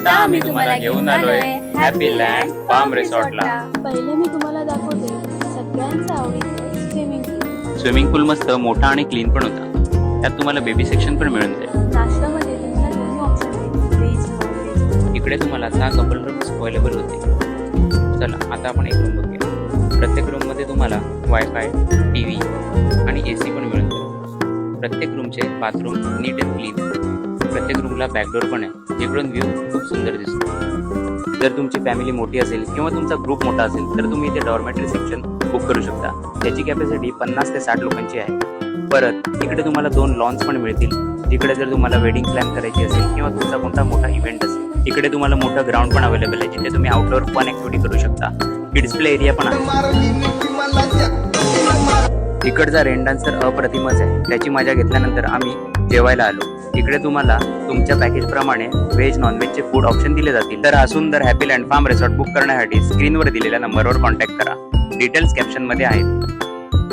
आता आम्ही तुम्हाला घेऊन आलोय हॅपी लँड फार्म रिसॉर्टला. पहिले मी तुम्हाला दाखवते सगळ्यांचा आवडीचं स्विमिंग पूल. स्विमिंग पूल मस्त मोठा आणि क्लीन पण होता. त्यात तुम्हाला बेबी सेक्शन पण मिळून जाईल. नाश्त्यामध्ये तुम्हाला दोन्ही ऑप्शन आहेत, व्हेज नॉन. इकडे तुम्हाला 6 कपल रूम्स अवेलेबल होते. चला आता आपण एक रूम बघूया. प्रत्येक रूम मध्ये तुम्हाला वायफाय, टीव्ही आणि एसी पण मिळून जाईल. प्रत्येक रूमचे बाथरूम नीट अँड क्लीन. प्रत्येक रूमला बॅकडोर पण आहे, जिकडून व्ह्यू खूप सुंदर दिसतो. जर तुमची फॅमिली मोठी असेल किंवा तुमचा ग्रुप मोठा असेल तर तुम्ही इथे डॉर्मेटरी सेक्शन बुक करू शकता. त्याची कॅपॅसिटी 50 ते 60 लोकांची आहे. परत इकडे तुम्हाला 2 लॉन्स पण मिळतील, जिकडे जर तुम्हाला वेडिंग प्लॅन करायची असेल किंवा तुमचा कोणता मोठा इव्हेंट असेल. इकडे तुम्हाला मोठं ग्राउंड पण अवेलेबल आहे, जिथे तुम्ही आउटडोर फन ऍक्टिव्हिटी करू शकता. किड्स प्ले एरिया पण आहे. इकडचा रेन डान्सर अप्रतिमच आहे. त्याची मजा घेतल्यानंतर आम्ही जेवायला आलो. इकडे तुम्हाला तुमच्या पॅकेज प्रमाणे व्हेज नॉनव्हेजचे फूड ऑप्शन दिले जातील. तर हा सुंदर happy land farm resort book करण्यासाठी स्क्रीनवर दिलेल्या नंबरवर कॉन्टॅक्ट करा. डिटेल्स कॅप्शन मध्ये आहेत.